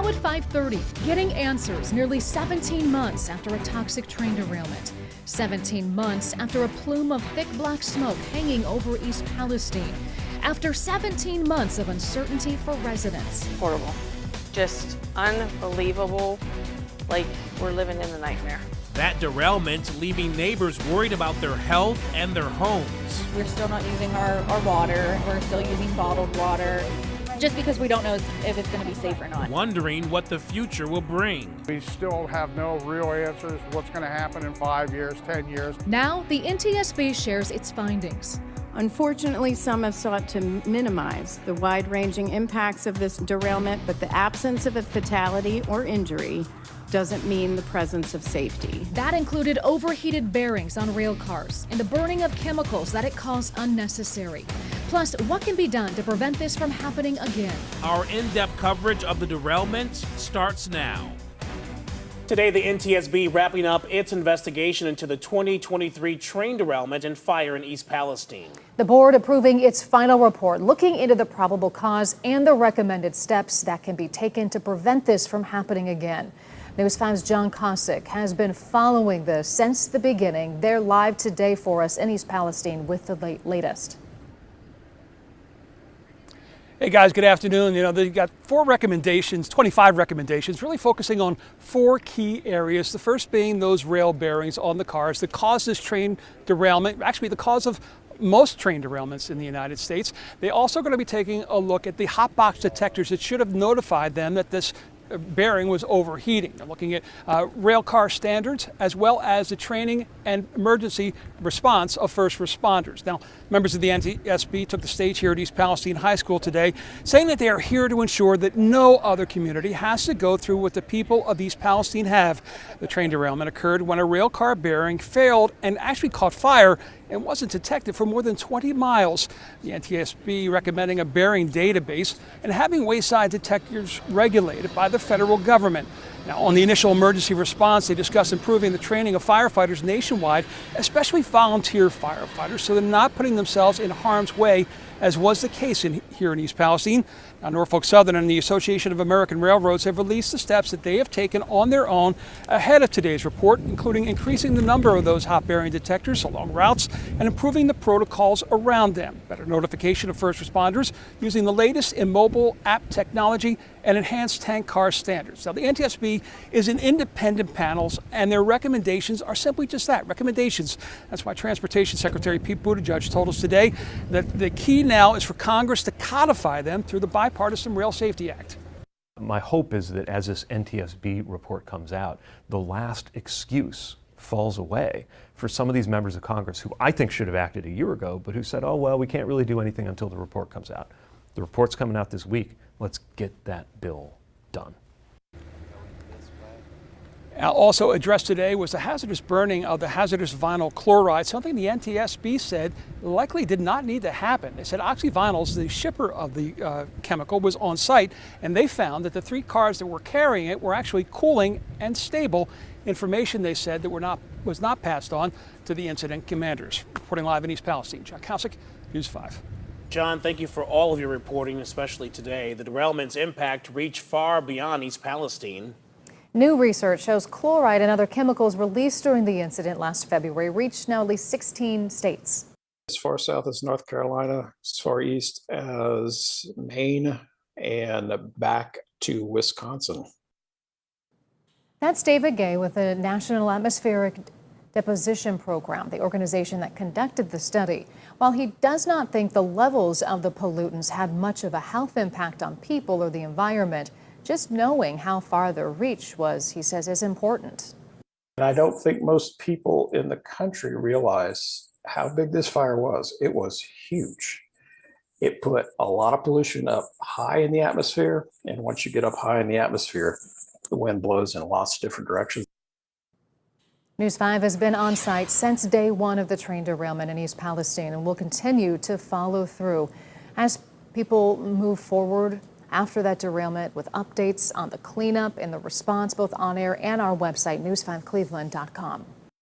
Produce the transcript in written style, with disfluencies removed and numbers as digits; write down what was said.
Now at 5:30, getting answers nearly 17 months after a toxic train derailment. 17 months after a plume of thick black smoke hanging over East Palestine. After 17 months of uncertainty for residents. Horrible. Just unbelievable. Like we're living in a nightmare. That derailment leaving neighbors worried about their health and their homes. We're still not using our water. We're still using bottled water just because we don't know if it's going to be safe or not. Wondering what the future will bring. We still have no real answers what's going to happen in 5 years, 10 years. Now the NTSB shares its findings. Unfortunately, some have sought to minimize the wide-ranging impacts of this derailment, but the absence of a fatality or injury doesn't mean the presence of safety. That included overheated bearings on rail cars and the burning of chemicals that it caused unnecessary. Plus, what can be done to prevent this from happening again? Our in-depth coverage of the derailment starts now. Today, the NTSB wrapping up its investigation into the 2023 train derailment and fire in East Palestine. The board approving its final report, looking into the probable cause and the recommended steps that can be taken to prevent this from happening again. News 5's John Kosick has been following this since the beginning. They're live today for us in East Palestine with the latest. Hey guys, good afternoon. You know, they've got 25 recommendations, really focusing on 4 key areas. The first being those rail bearings on the cars that caused this train derailment, actually the cause of most train derailments in the United States. They're also going to be taking a look at the hot box detectors that should have notified them that this bearing was overheating. They're looking at rail car standards as well as the training and emergency response of first responders. Now, members of the NTSB took the stage here at East Palestine High School today, saying that they are here to ensure that no other community has to go through what the people of East Palestine have. The train derailment occurred when a rail car bearing failed and actually caught fire and wasn't detected for more than 20 miles. The NTSB recommending a bearing database and having wayside detectors regulated by the federal government. Now, on the initial emergency response, they discussed improving the training of firefighters nationwide, especially volunteer firefighters, so they're not putting themselves in harm's way, as was the case here in East Palestine. Now, Norfolk Southern and the Association of American Railroads have released the steps that they have taken on their own ahead of today's report, including increasing the number of those hot bearing detectors along routes and improving the protocols around them. Better notification of first responders using the latest in mobile app technology and enhanced tank car standards. Now, the NTSB is an independent panel, and their recommendations are simply just that, recommendations. That's why Transportation Secretary Pete Buttigieg told us today that the key now is for Congress to codify them through the Bipartisan Rail Safety Act. My hope is that as this NTSB report comes out, the last excuse falls away for some of these members of Congress who I think should have acted a year ago, but who said, oh, well, we can't really do anything until the report comes out. The report's coming out this week. Let's get that bill done. Also addressed today was the hazardous burning of the hazardous vinyl chloride, something the NTSB said likely did not need to happen. They said OxyVinyl's, the shipper of the chemical, was on site, and they found that the 3 cars that were carrying it were actually cooling and stable. Information, they said, that was not passed on to the incident commanders. Reporting live in East Palestine, John Kosick, News 5. John, thank you for all of your reporting, especially today. The derailment's impact reached far beyond East Palestine. New research shows chloride and other chemicals released during the incident last February reached now at least 16 states. As far south as North Carolina, as far east as Maine, and back to Wisconsin. That's David Gay with the National Atmospheric Deposition Program, the organization that conducted the study. While he does not think the levels of the pollutants had much of a health impact on people or the environment, just knowing how far their reach was, he says, is important. And I don't think most people in the country realize how big this fire was. It was huge. It put a lot of pollution up high in the atmosphere, and once you get up high in the atmosphere, the wind blows in lots of different directions. News 5 has been on site since day 1 of the train derailment in East Palestine and will continue to follow through as people move forward after that derailment with updates on the cleanup and the response both on air and our website, news5cleveland.com.